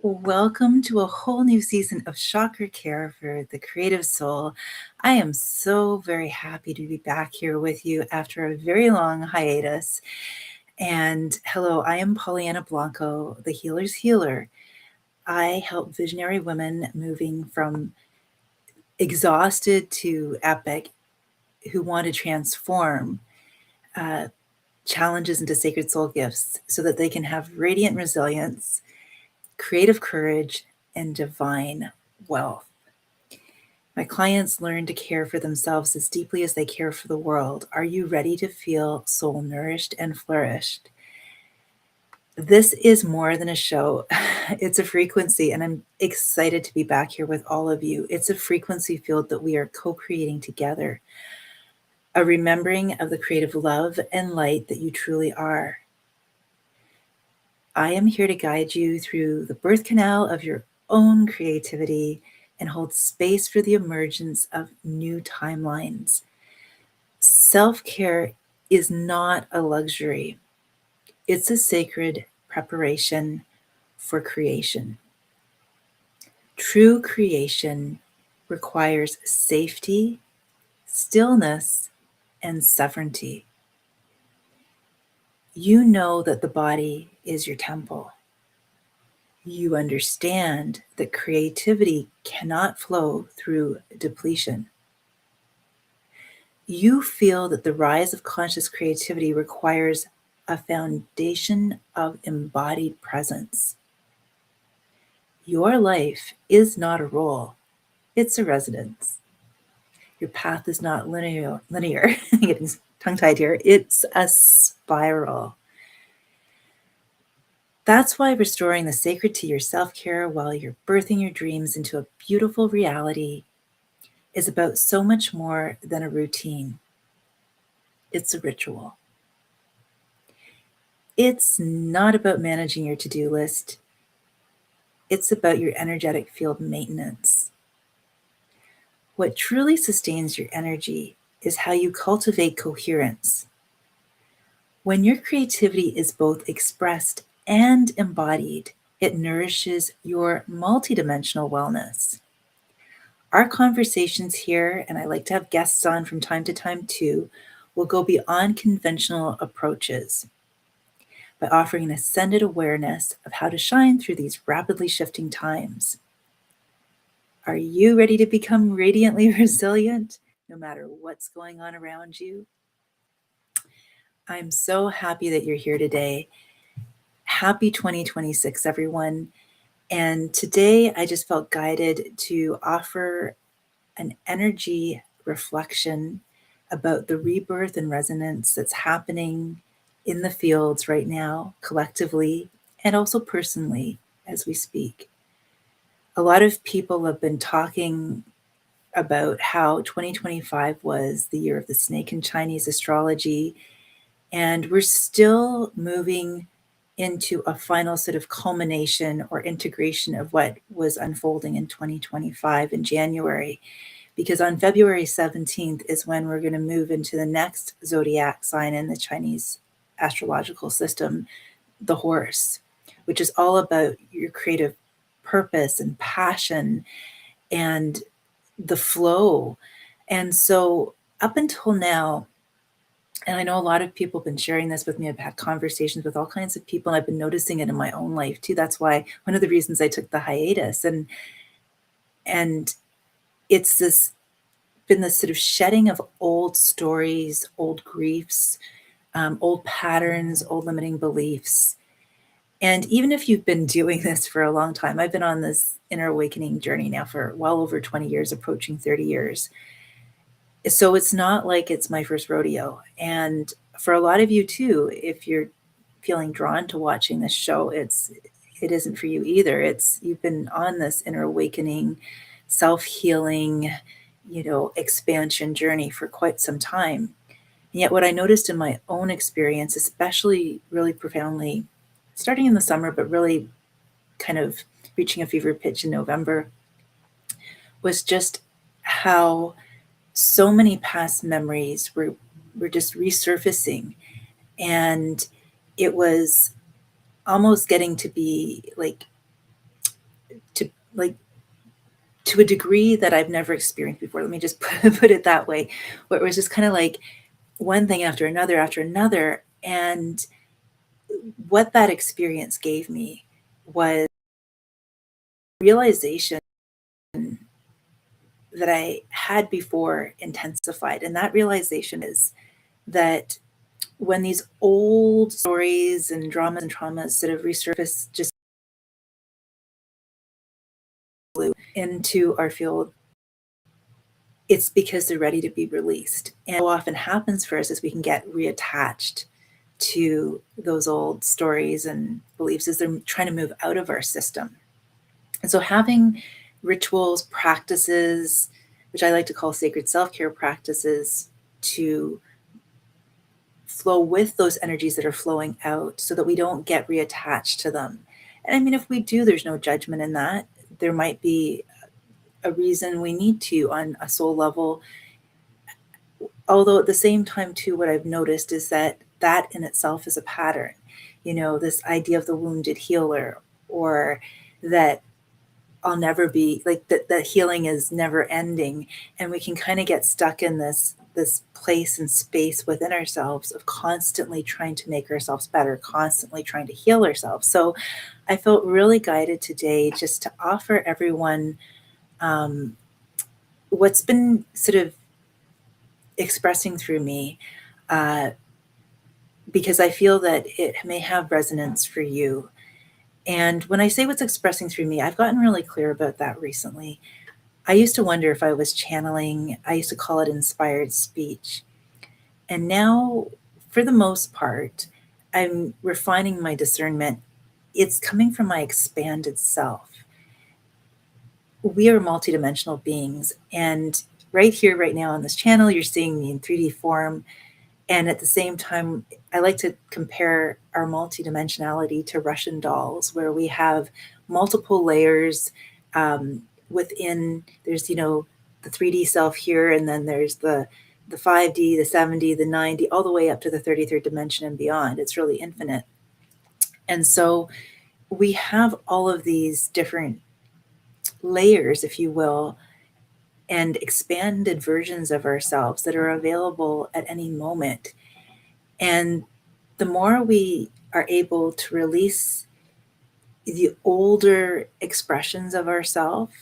Welcome to a whole new season of Chakra Care for the Creative Soul. I am so very happy to be back here with you after a very long hiatus. And hello, I am Pollyanna Blanco, the healer's healer. I help visionary women moving from exhausted to epic who want to transform uh, challenges into sacred soul gifts so that they can have radiant resilience, creative courage, and divine wealth. My clients learn to care for themselves as deeply as they care for the world. Are you ready to feel soul nourished and flourished? This is more than a show. It's a frequency, and I'm excited to be back here with all of you. It's a frequency field that we are co creating together, a remembering of the creative love and light that you truly are. I am here to guide you through the birth canal of your own creativity and hold space for the emergence of new timelines. Self care is not a luxury, it's a sacred preparation for creation. True creation requires safety, stillness, and sovereignty. You know that the body is your temple. You understand that creativity cannot flow through depletion. You feel that the rise of conscious creativity requires a foundation of embodied presence. Your life is not a role, it's a residence. Your path is not linear. Getting tongue tied here. It's a spiral. That's why restoring the sacred to your self care while you're birthing your dreams into a beautiful reality is about so much more than a routine. It's a ritual. It's not about managing your to do list, it's about your energetic field maintenance. What truly sustains your energy is how you cultivate coherence. When your creativity is both expressed and embodied, it nourishes your multidimensional wellness. Our conversations here, and I like to have guests on from time to time too, will go beyond conventional approaches by offering an ascended awareness of how to shine through these rapidly shifting times. Are you ready to become radiantly resilient no matter what's going on around you? I'm so happy that you're here today. Happy 2026, everyone. And today I just felt guided to offer an energy reflection about the rebirth and resonance that's happening in the fields right now, collectively and also personally as we speak. A lot of people have been talking about how 2025 was the year of the snake in Chinese astrology, and we're still moving into a final sort of culmination or integration of what was unfolding in 2025 in January. Because on February 17th is when we're going to move into the next zodiac sign in the Chinese astrological system, the horse, which is all about your creative purpose and passion and the flow. And so, up until now, and I know a lot of people have been sharing this with me. I've had conversations with all kinds of people, and I've been noticing it in my own life too. That's why one of the reasons I took the hiatus. And it's been this sort of shedding of old stories, old griefs, old patterns, old limiting beliefs. And even if you've been doing this for a long time, I've been on this inner awakening journey now for well over 20 years, approaching 30 years. So it's not like it's my first rodeo. And for a lot of you too, if you're feeling drawn to watching this show, it isn't for you either. It's you've been on this inner awakening, self-healing, expansion journey for quite some time. And yet what I noticed in my own experience, especially really profoundly, starting in the summer, but really kind of reaching a fever pitch in November, was just how so many past memories were just resurfacing. And it was almost getting to be like to like to a degree that I've never experienced before. Let me just put it that way, where it was just kind of like one thing after another. And what that experience gave me was realization that I had before intensified. And that realization is that when these old stories and dramas and traumas sort of resurface just into our field, it's because they're ready to be released. And what often happens for us is we can get reattached to those old stories and beliefs as they're trying to move out of our system. And so having rituals, practices, which I like to call sacred self-care practices, to flow with those energies that are flowing out so that we don't get reattached to them. And I mean, if we do, there's no judgment in that. There might be a reason we need to on a soul level. Although at the same time, too, what I've noticed is that that in itself is a pattern. You know, this idea of the wounded healer, or that I'll never be like that healing is never ending. And we can kind of get stuck in this place and space within ourselves of constantly trying to make ourselves better, constantly trying to heal ourselves. So I felt really guided today just to offer everyone um, what's been sort of expressing through me, uh, because I feel that it may have resonance for you. And when I say what's expressing through me, I've gotten really clear about that recently. I used to wonder if I was channeling, I used to call it inspired speech. And now, for the most part, I'm refining my discernment. It's coming from my expanded self. We are multidimensional beings. And right here, right now on this channel, you're seeing me in 3D form. And at the same time, I like to compare our multidimensionality to Russian dolls, where we have multiple layers within. There's, the 3D self here, and then there's the 5D, the 7D, the 9D, all the way up to the 33rd dimension and beyond. It's really infinite. And so we have all of these different layers, if you will, and expanded versions of ourselves that are available at any moment. And the more we are able to release the older expressions of ourselves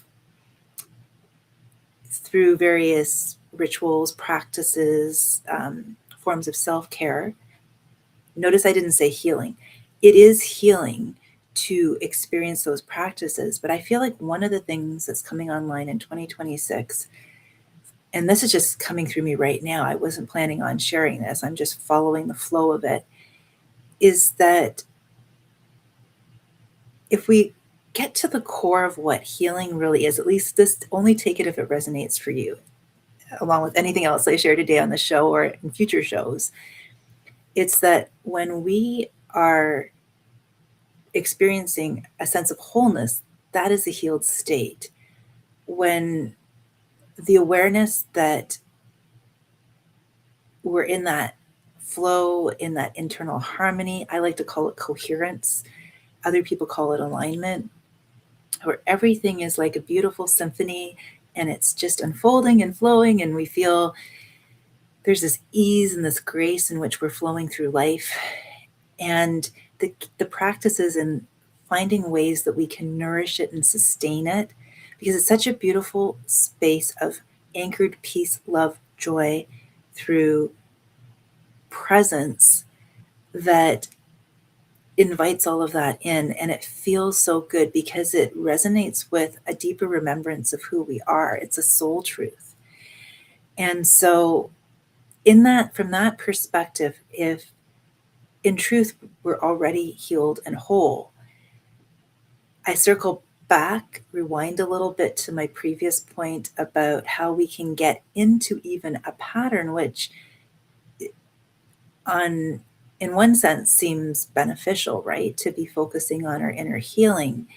through various rituals, practices, forms of self care. Notice I didn't say healing. It is healing to experience those practices. But I feel like one of the things that's coming online in 2026, and this is just coming through me right now, I wasn't planning on sharing this, I'm just following the flow of it, is that if we get to the core of what healing really is, at least this, only take it if it resonates for you, along with anything else I share today on the show or in future shows, it's that when we are experiencing a sense of wholeness, that is a healed state. When the awareness that we're in that flow, in that internal harmony, I like to call it coherence. Other people call it alignment, where everything is like a beautiful symphony and it's just unfolding and flowing, and we feel there's this ease and this grace in which we're flowing through life. And the practices and finding ways that we can nourish it and sustain it, because it's such a beautiful space of anchored peace, love, joy through presence that invites all of that in. And it feels so good because it resonates with a deeper remembrance of who we are. It's a soul truth. And so in that, from that perspective, if in truth we're already healed and whole, I circle back, rewind a little bit to my previous point about how we can get into even a pattern which on in one sense seems beneficial, right? To be focusing on our inner healing,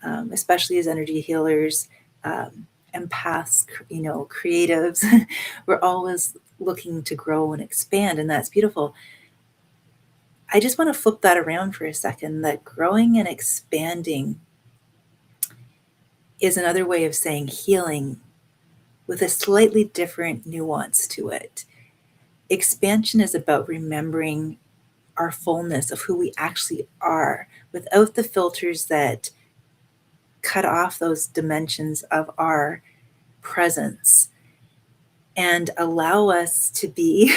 especially as energy healers, empaths, creatives. We're always looking to grow and expand, and that's beautiful. I just want to flip that around for a second, that growing and expanding is another way of saying healing with a slightly different nuance to it. Expansion is about remembering our fullness of who we actually are without the filters that cut off those dimensions of our presence and allow us to be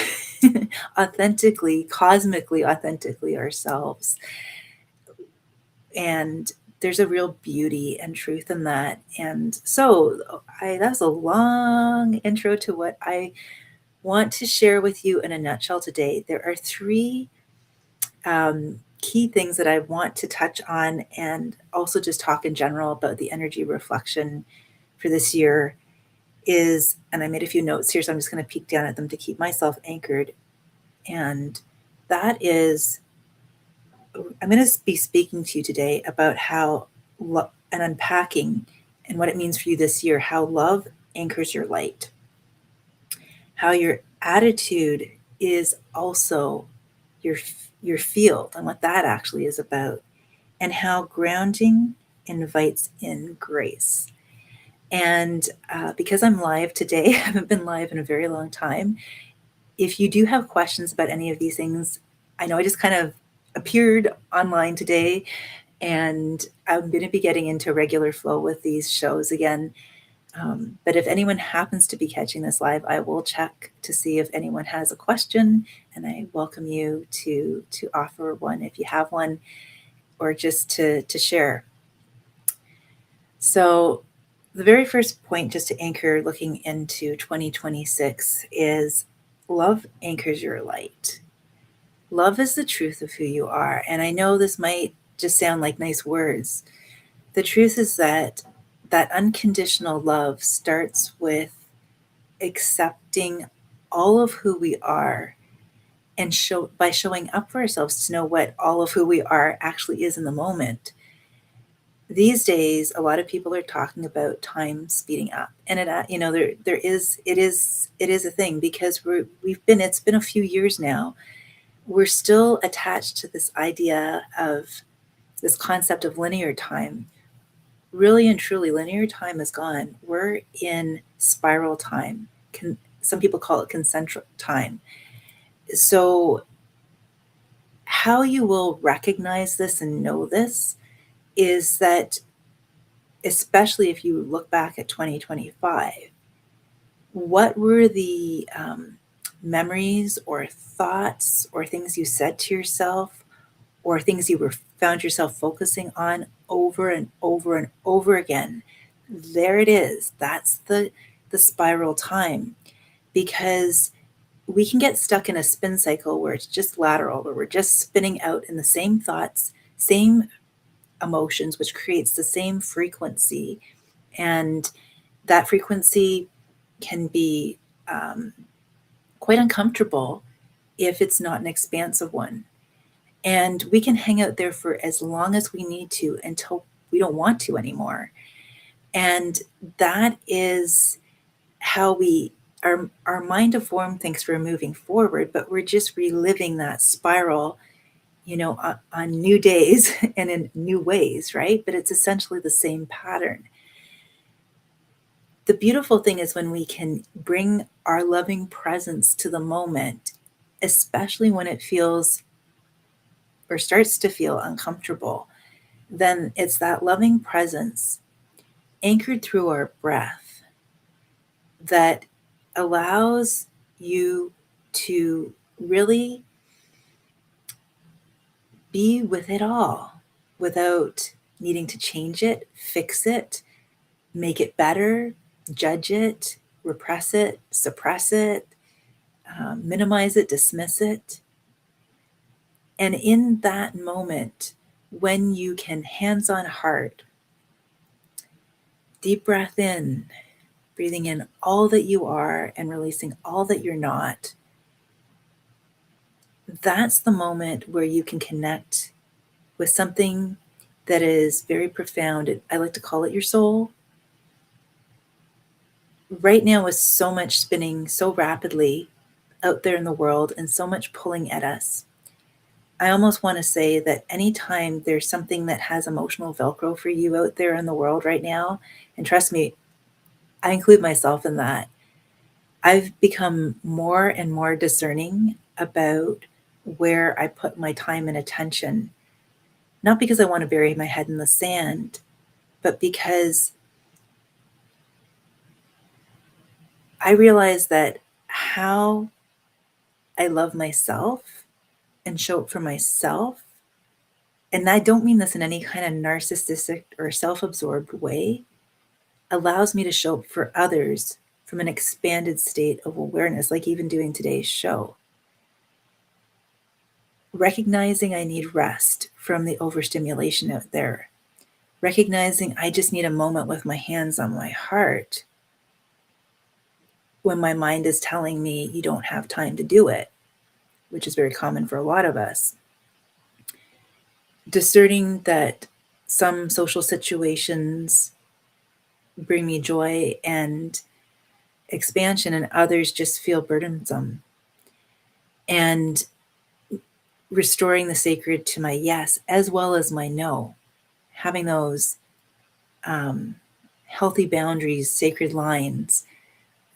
authentically, cosmically authentically ourselves. And there's a real beauty and truth in that. And so that was a long intro to what I want to share with you in a nutshell today. There are three key things that I want to touch on, and also just talk in general about the energy reflection for this year is, and I made a few notes here, so I'm just going to peek down at them to keep myself anchored. And that is, I'm going to be speaking to you today about how and unpacking and what it means for you this year, how love anchors your light, how your attitude is also your field and what that actually is about, and how grounding invites in grace. And because I'm live today, I haven't been live in a very long time. If you do have questions about any of these things, I know I just kind of appeared online today, and I'm going to be getting into regular flow with these shows again. But if anyone happens to be catching this live, I will check to see if anyone has a question, and I welcome you to offer one if you have one, or just to share. So the very first point, just to anchor looking into 2026, is love anchors your light. Love is the truth of who you are. And I know this might just sound like nice words. The truth is that unconditional love starts with accepting all of who we are, and by showing up for ourselves to know what all of who we are actually is in the moment. These days, a lot of people are talking about time speeding up, and it is a thing, because it's been a few years now. We're still attached to this idea of this concept of linear time. Really and truly, linear time is gone. We're in spiral time. Some people call it concentric time. So how you will recognize this and know this is that, especially if you look back at 2025, what were the memories or thoughts or things you said to yourself, or things you found yourself focusing on over and over and over again? There it is. That's the spiral time, because we can get stuck in a spin cycle where it's just lateral, where we're just spinning out in the same thoughts, same emotions, which creates the same frequency. And that frequency can be quite uncomfortable if it's not an expansive one. And we can hang out there for as long as we need to until we don't want to anymore. And that is how our mind of form thinks we're moving forward, but we're just reliving that spiral, on new days and in new ways, right? But it's essentially the same pattern. The beautiful thing is when we can bring our loving presence to the moment, especially when it feels or starts to feel uncomfortable, then it's that loving presence anchored through our breath that allows you to really be with it all without needing to change it, fix it, make it better, judge it, repress it, suppress it, minimize it, dismiss it. And in that moment, when you can, hands on heart, deep breath in, breathing in all that you are and releasing all that you're not, that's the moment where you can connect with something that is very profound. I like to call it your soul. Right now, with so much spinning so rapidly out there in the world and so much pulling at us, I almost want to say that anytime there's something that has emotional Velcro for you out there in the world right now, and trust me, I include myself in that, I've become more and more discerning about where I put my time and attention, not because I want to bury my head in the sand, but because I realize that how I love myself and show up for myself, and I don't mean this in any kind of narcissistic or self absorbed way, allows me to show up for others from an expanded state of awareness, like even doing today's show. Recognizing I need rest from the overstimulation out there, recognizing I just need a moment with my hands on my heart when my mind is telling me you don't have time to do it, which is very common for a lot of us. Discerning that some social situations bring me joy and expansion and others just feel burdensome. And restoring the sacred to my yes as well as my no, having those healthy boundaries, sacred lines,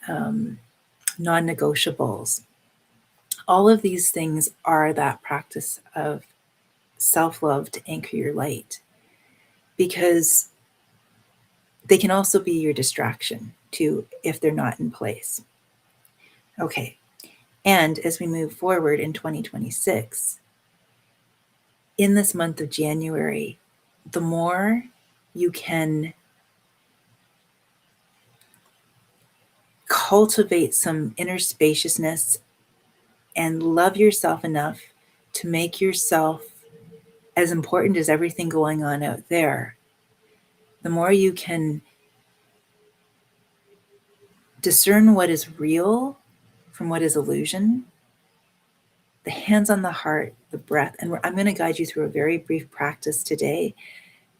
non negotiables. All of these things are that practice of self love to anchor your light, because they can also be your distraction too if they're not in place. Okay. And as we move forward in 2026, in this month of January, the more you can cultivate some inner spaciousness and love yourself enough to make yourself as important as everything going on out there, the more you can discern what is real from what is illusion, the hands on the heart, the breath. And I'm going to guide you through a very brief practice today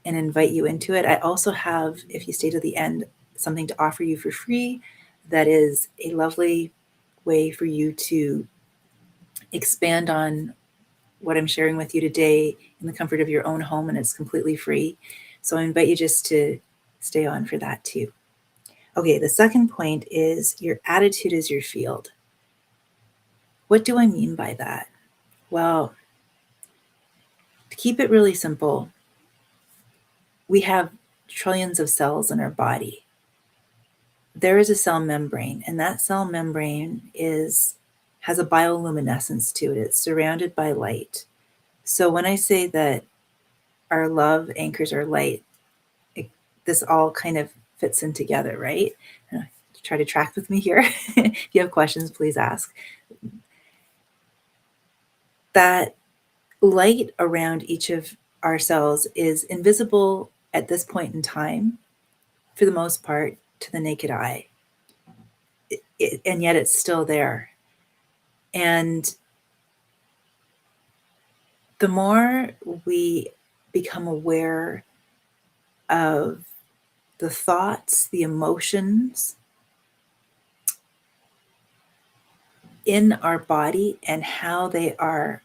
and invite you into it. I also have, if you stay to the end, something to offer you for free that is a lovely way for you to expand on what I'm sharing with you today in the comfort of your own home, and it's completely free. So I invite you just to stay on for that too. Okay, the second point is your attitude is your field. What do I mean by that? Well, to keep it really simple, we have trillions of cells in our body. There is a cell membrane, and that cell membrane has a bioluminescence to it. It's surrounded by light. So when I say that our love anchors our light, this all kind of fits in together, right? Try to track with me here. If you have questions, please ask. That light around each of our cells is invisible at this point in time, for the most part, to the naked eye. And yet it's still there. And the more we become aware of the thoughts, the emotions in our body and how they are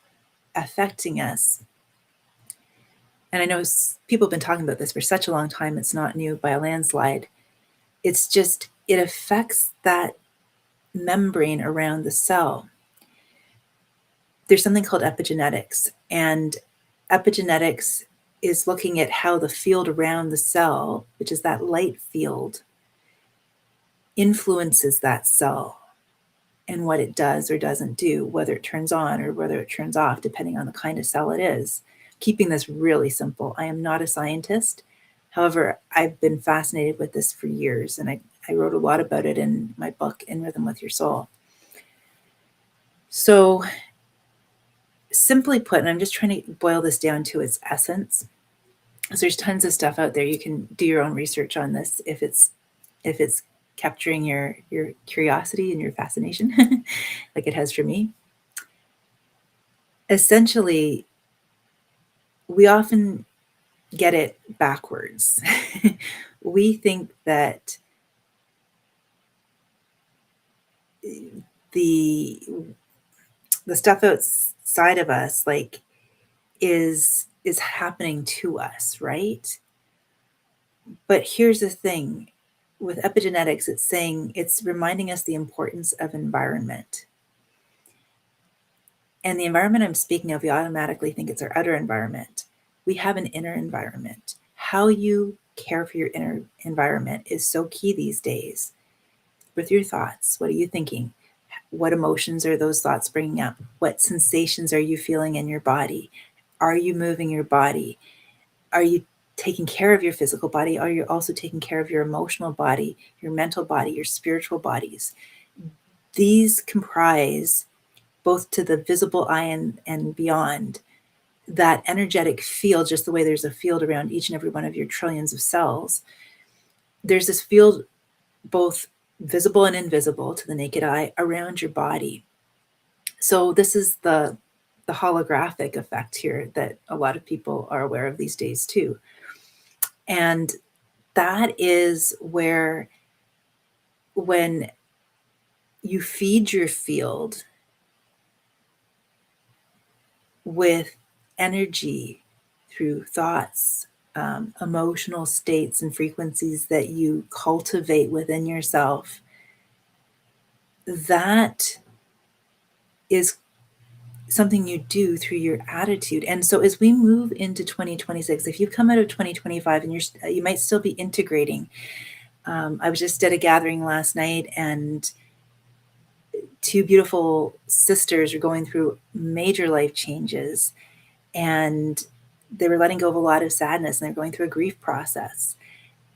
affecting us. And I know people have been talking about this for such a long time, it's not new by a landslide. It's just, it affects that membrane around the cell. There's something called epigenetics, and epigenetics is looking at how the field around the cell, which is that light field, influences that cell and what it does or doesn't do, whether it turns on or whether it turns off, depending on the kind of cell it is. Keeping this really simple. I am not a scientist. However, I've been fascinated with this for years, and I wrote a lot about it in my book, In Rhythm with Your Soul. So simply put, and I'm just trying to boil this down to its essence, because there's tons of stuff out there. You can do your own research on this if it's capturing your curiosity and your fascination, like it has for me. Essentially, we often get it backwards. We think that the stuff outside of us, like is happening to us, right? But here's the thing, with epigenetics, it's reminding us the importance of environment. And the environment I'm speaking of, we automatically think it's our outer environment. We have an inner environment. How you care for your inner environment is so key these days. With your thoughts, what are you thinking? What emotions are those thoughts bringing up? What sensations are you feeling in your body? Are you moving your body? Are you taking care of your physical body? Are you also taking care of your emotional body, your mental body, your spiritual bodies? These comprise, both to the visible eye and beyond, that energetic field, just the way there's a field around each and every one of your trillions of cells. There's this field, both visible and invisible to the naked eye, around your body. So this is the holographic effect here that a lot of people are aware of these days too. And that is where, when you feed your field with energy through thoughts, emotional states, and frequencies that you cultivate within yourself, that is something you do through your attitude. And so as we move into 2026, if you come out of 2025 and you might still be integrating. I was just at a gathering last night, and two beautiful sisters are going through major life changes, and they were letting go of a lot of sadness, and they're going through a grief process.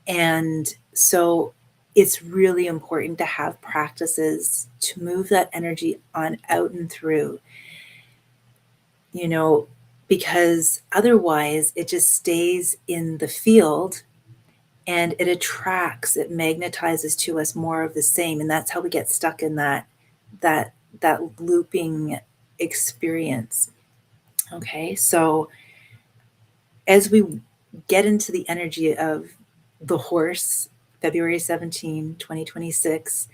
And so it's really important to have practices to move that energy on out and through, because otherwise it just stays in the field, and it attracts, it magnetizes to us more of the same. And that's how we get stuck in that looping experience. Okay, so as we get into the energy of the horse, February 17, 2026,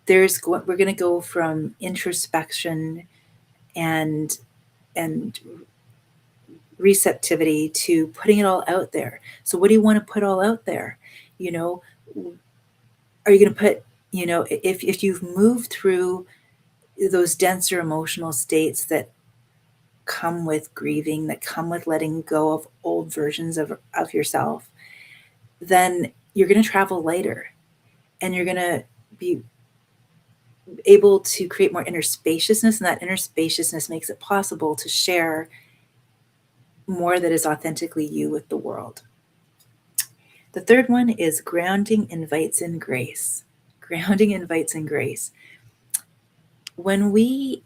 we're going to go from introspection and and receptivity to putting it all out there. So what do you want to put all out there? You know, are you going to put, if you've moved through those denser emotional states that come with grieving, that come with letting go of old versions of yourself, then you're going to travel lighter, and you're going to be able to create more inner spaciousness. And that inner spaciousness makes it possible to share more that is authentically you with the world. The third one is grounding invites in grace. Grounding invites in grace. When we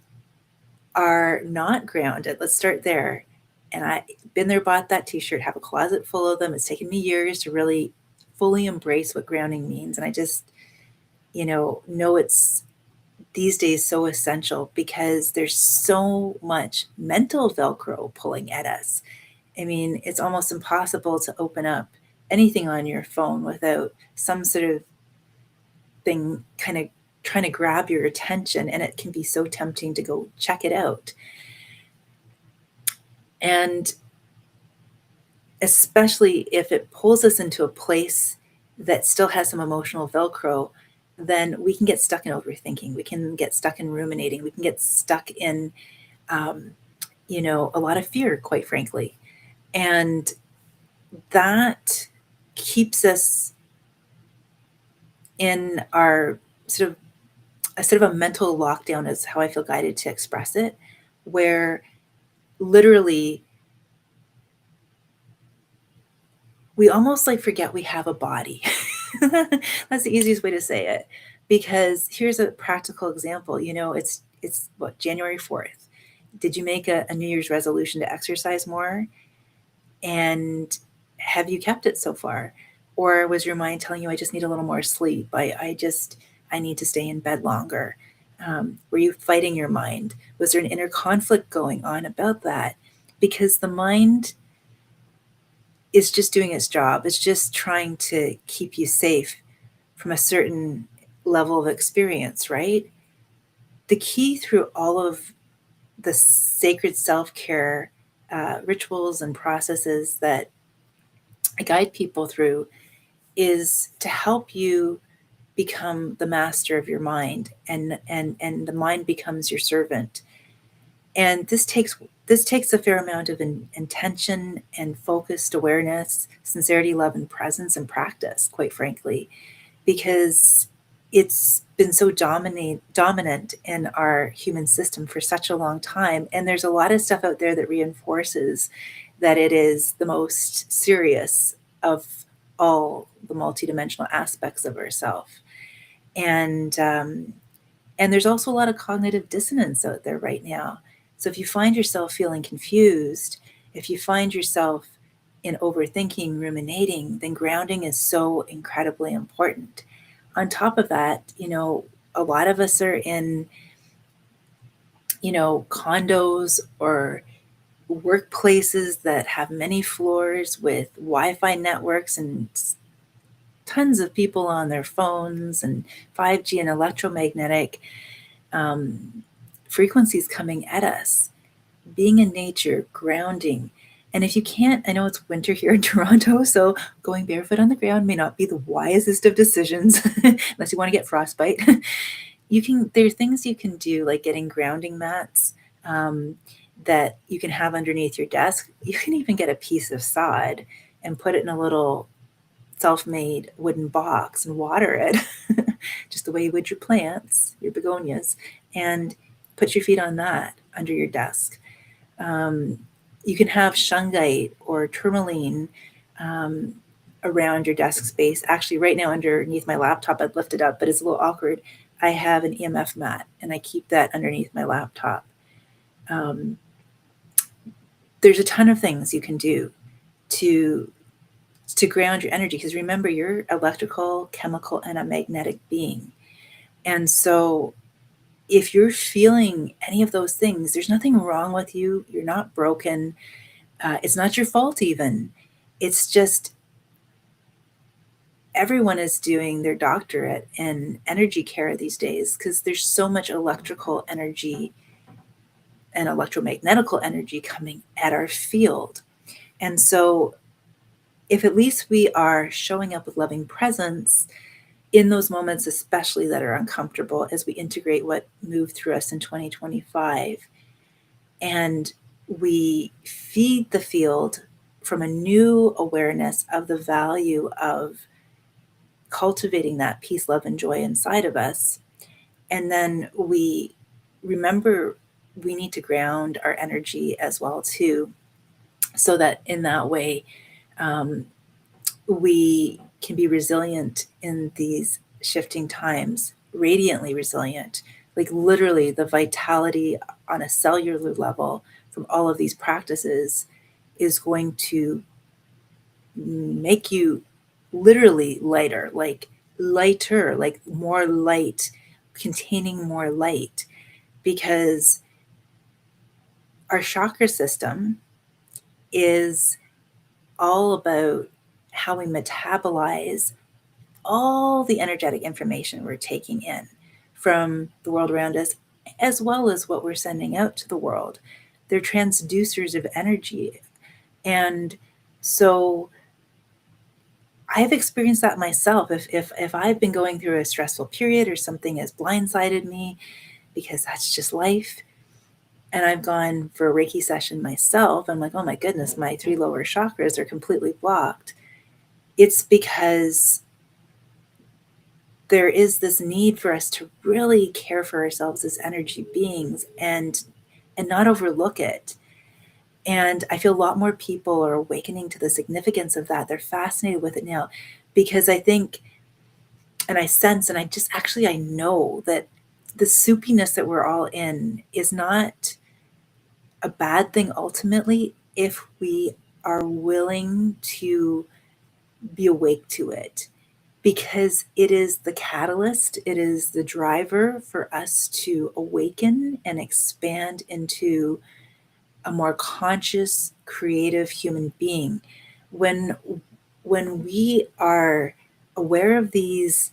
are not grounded, let's start there. And I've been there, bought that t-shirt, have a closet full of them. It's taken me years to really fully embrace what grounding means. And I just, know it's these days so essential, because there's so much mental Velcro pulling at us. I mean, it's almost impossible to open up anything on your phone without some sort of thing kind of trying to grab your attention, and it can be so tempting to go check it out. And especially if it pulls us into a place that still has some emotional Velcro, then we can get stuck in overthinking. We can get stuck in ruminating. We can get stuck in, a lot of fear, quite frankly. And that keeps us in our sort of a mental lockdown, is how I feel guided to express it, where literally we almost like forget we have a body. That's the easiest way to say it. Because here's a practical example. It's what, January 4th. Did you make a New Year's resolution to exercise more? And have you kept it so far? Or was your mind telling you, I just need a little more sleep? I need to stay in bed longer. Were you fighting your mind? Was there an inner conflict going on about that? Because the mind is just doing its job. It's just trying to keep you safe from a certain level of experience, right? The key through all of the sacred self-care rituals and processes that I guide people through is to help you become the master of your mind, and the mind becomes your servant. And this takes a fair amount of intention and focused awareness, sincerity, love, and presence, and practice, quite frankly, because it's been so dominant in our human system for such a long time. And there's a lot of stuff out there that reinforces that it is the most serious of all the multidimensional aspects of ourself. And and there's also a lot of cognitive dissonance out there right now. So if you find yourself feeling confused, if you find yourself in overthinking, ruminating, then grounding is so incredibly important. On top of that, a lot of us are in, condos or workplaces that have many floors with Wi-Fi networks and tons of people on their phones and 5G and electromagnetic frequencies coming at us. Being in nature, grounding. And if you can't, I know it's winter here in Toronto, so going barefoot on the ground may not be the wisest of decisions unless you want to get frostbite. There are things you can do, like getting grounding mats that you can have underneath your desk. You can even get a piece of sod and put it in a little self-made wooden box and water it just the way you would your plants, your begonias, and put your feet on that under your desk. You can have shungite or tourmaline around your desk space. Actually, right now underneath my laptop, I'd lift it up, but it's a little awkward. I have an EMF mat, and I keep that underneath my laptop. There's a ton of things you can do to ground your energy, because remember, you're electrical, chemical, and a magnetic being. And so if you're feeling any of those things, there's nothing wrong with you. You're not broken. It's not your fault even. It's just everyone is doing their doctorate in energy care these days, because there's so much electrical energy and electromagnetical energy coming at our field. And so if at least we are showing up with loving presence in those moments, especially that are uncomfortable, as we integrate what moved through us in 2025, and we feed the field from a new awareness of the value of cultivating that peace, love, and joy inside of us. And then we remember we need to ground our energy as well too, so that in that way we can be resilient in these shifting times, radiantly resilient, like literally the vitality on a cellular level from all of these practices is going to make you literally lighter, like more light, containing more light, because our chakra system is all about how we metabolize all the energetic information we're taking in from the world around us, as well as what we're sending out to the world. They're transducers of energy. And so I've experienced that myself. If I've been going through a stressful period or something has blindsided me, because that's just life, and I've gone for a Reiki session myself, I'm like, oh my goodness, my 3 lower chakras are completely blocked. It's because there is this need for us to really care for ourselves as energy beings and not overlook it. And I feel a lot more people are awakening to the significance of that. They're fascinated with it now, because I think, and I sense, and I know that the soupiness that we're all in is not a bad thing ultimately, if we are willing to be awake to it, because it is the catalyst, it is the driver for us to awaken and expand into a more conscious, creative human being. When we are aware of these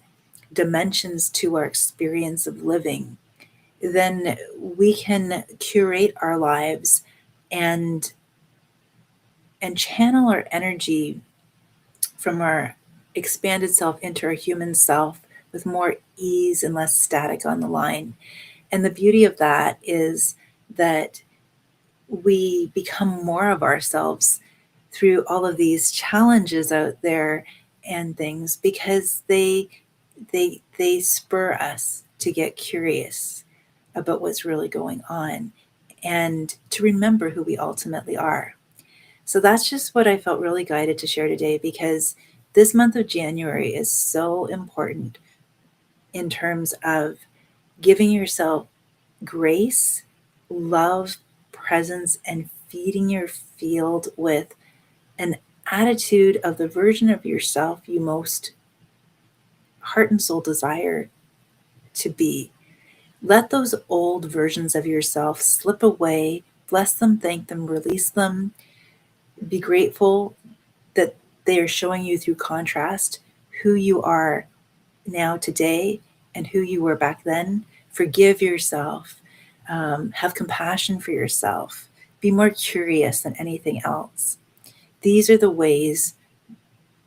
dimensions to our experience of living, then we can curate our lives and and channel our energy from our expanded self into our human self with more ease and less static on the line. And the beauty of that is that we become more of ourselves through all of these challenges out there and things, because they spur us to get curious about what's really going on and to remember who we ultimately are. So that's just what I felt really guided to share today, because this month of January is so important in terms of giving yourself grace, love, presence, and feeding your field with an attitude of the version of yourself you most heart and soul desire to be. Let those old versions of yourself slip away, bless them, thank them, release them, be grateful that they are showing you through contrast who you are now today and who you were back then. Forgive yourself, have compassion for yourself, be more curious than anything else. These are the ways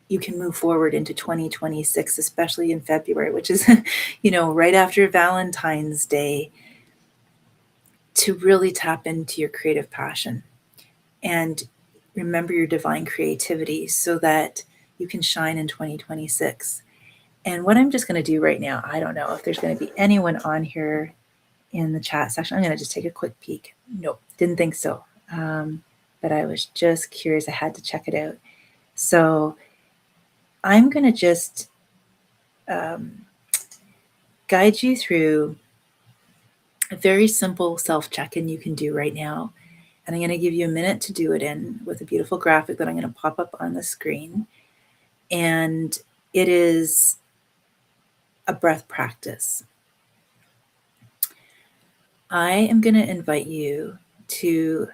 you can move forward into 2026, especially in February, which is, right after Valentine's Day, to really tap into your creative passion and remember your divine creativity so that you can shine in 2026. And what I'm just going to do right now, I don't know if there's going to be anyone on here in the chat section. I'm going to just take a quick peek. Nope, didn't think so. But I was just curious. I had to check it out. So I'm going to just guide you through a very simple self-check-in you can do right now. And I'm going to give you a minute to do it in with a beautiful graphic that I'm going to pop up on the screen. And it is a breath practice. I am going to invite you to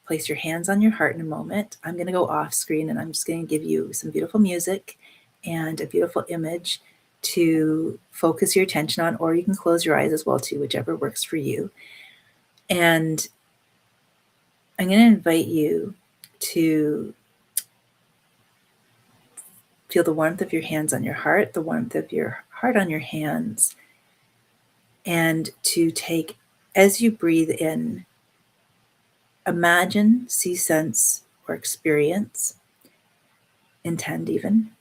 place your hands on your heart in a moment. I'm going to go off screen and I'm just going to give you some beautiful music and a beautiful image to focus your attention on, or you can close your eyes as well too, whichever works for you. And I'm going to invite you to feel the warmth of your hands on your heart, the warmth of your heart on your hands, and to take, as you breathe in, imagine, see, sense, or experience, intend even,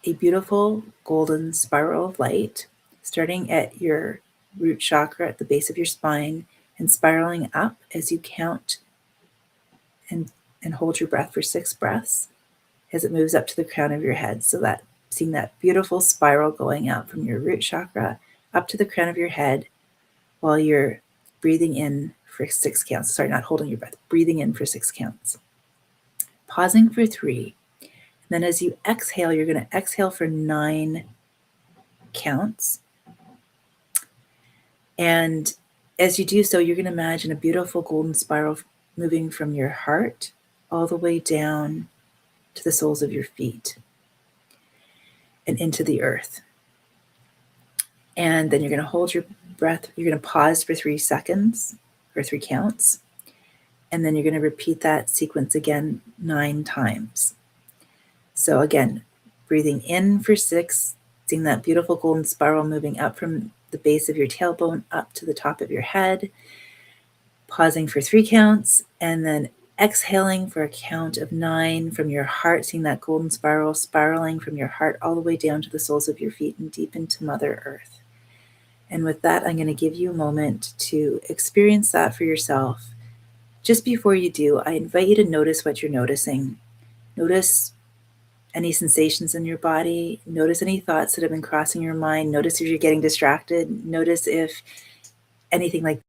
a beautiful golden spiral of light starting at your root chakra at the base of your spine and spiraling up as you count and hold your breath for 6 breaths as it moves up to the crown of your head. So that seeing that beautiful spiral going out from your root chakra up to the crown of your head while you're breathing in for 6 counts. Sorry, not holding your breath, breathing in for 6 counts. Pausing for 3. And then as you exhale, you're going to exhale for 9 counts. And as you do so, you're going to imagine a beautiful golden spiral moving from your heart all the way down to the soles of your feet and into the earth. And then you're going to hold your breath. You're going to pause for 3 seconds or 3 counts. And then you're going to repeat that sequence again 9 times. So again, breathing in for 6, seeing that beautiful golden spiral moving up from the base of your tailbone up to the top of your head, pausing for 3 counts, and then exhaling for a count of 9 from your heart, seeing that golden spiral spiraling from your heart all the way down to the soles of your feet and deep into Mother Earth. And with that, I'm going to give you a moment to experience that for yourself. Just before you do, I invite you to notice what you're noticing. Notice any sensations in your body. Notice any thoughts that have been crossing your mind. Notice if you're getting distracted. Notice if anything like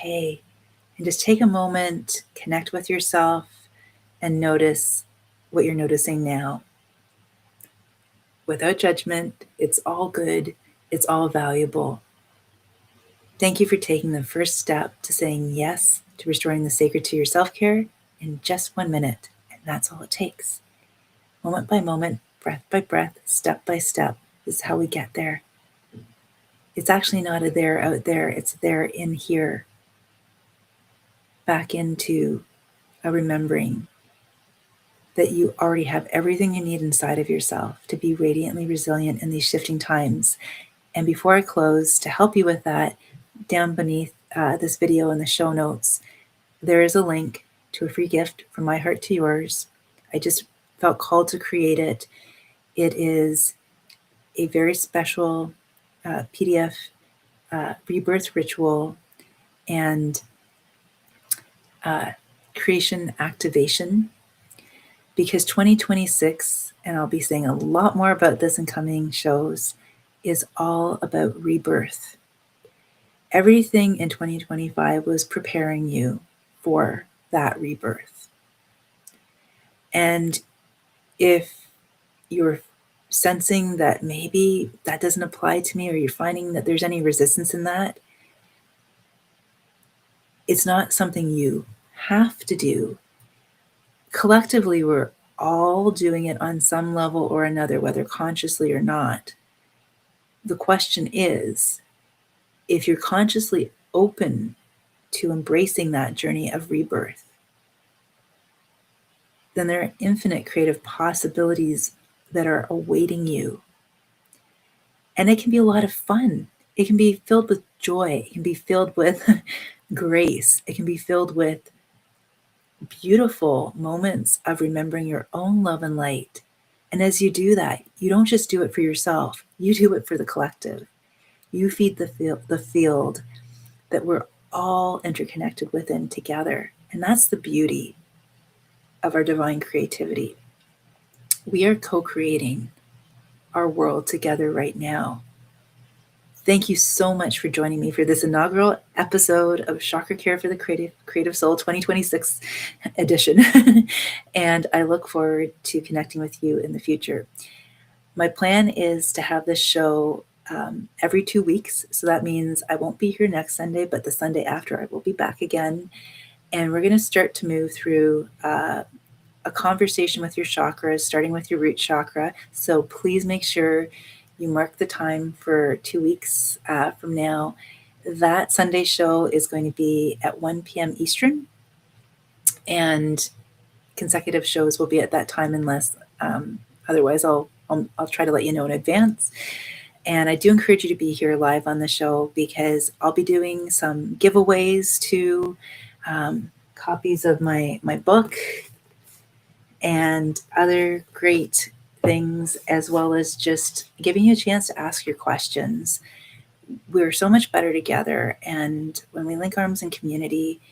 okay. And just take a moment, connect with yourself, and notice what you're noticing now. Without judgment, it's all good, it's all valuable. Thank you for taking the first step to saying yes to restoring the sacred to your self care in just 1 minute. And that's all it takes. Moment by moment, breath by breath, step by step. This is how we get there. It's actually not a there out there, it's there in here. Back into a remembering that you already have everything you need inside of yourself to be radiantly resilient in these shifting times. And before I close, to help you with that, down beneath this video in the show notes, there is a link to a free gift from my heart to yours. I just felt called to create it. It is a very special PDF rebirth ritual and creation activation, because 2026, and I'll be saying a lot more about this in coming shows, is all about rebirth. Everything in 2025 was preparing you for that rebirth. And if you're sensing that maybe that doesn't apply to me, or you're finding that there's any resistance in that, it's not something you have to do. Collectively, we're all doing it on some level or another, whether consciously or not. The question is, if you're consciously open to embracing that journey of rebirth, then there are infinite creative possibilities that are awaiting you. And it can be a lot of fun. It can be filled with joy. It can be filled with grace. It can be filled with beautiful moments of remembering your own love and light. And as you do that, you don't just do it for yourself, you do it for the collective. You feed the field that we're all interconnected within together. And that's the beauty of our divine creativity. We are co-creating our world together right now. Thank you so much for joining me for this inaugural episode of Chakra Care for the Creative Soul 2026 edition. And I look forward to connecting with you in the future. My plan is to have this show every 2 weeks. So that means I won't be here next Sunday, but the Sunday after I will be back again. And we're going to start to move through a conversation with your chakras, starting with your root chakra. So please make sure you mark the time for 2 weeks from now. That Sunday show is going to be at 1 p.m. Eastern, and consecutive shows will be at that time unless otherwise I'll try to let you know in advance. And I do encourage you to be here live on the show, because I'll be doing some giveaways to copies of my book and other great things, as well as just giving you a chance to ask your questions. We're so much better together. And when we link arms in community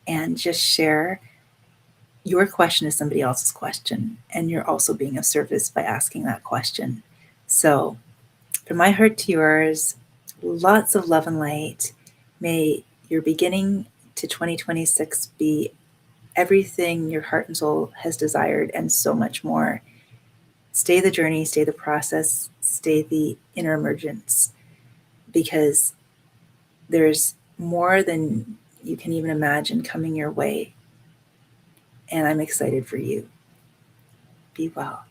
and just share, your question is somebody else's question, and you're also being of service by asking that question. So from my heart to yours, lots of love and light. May your beginning to 2026 be everything your heart and soul has desired, and so much more. Stay the journey, stay the process, stay the inner emergence, because there's more than you can even imagine coming your way. And I'm excited for you. Be well.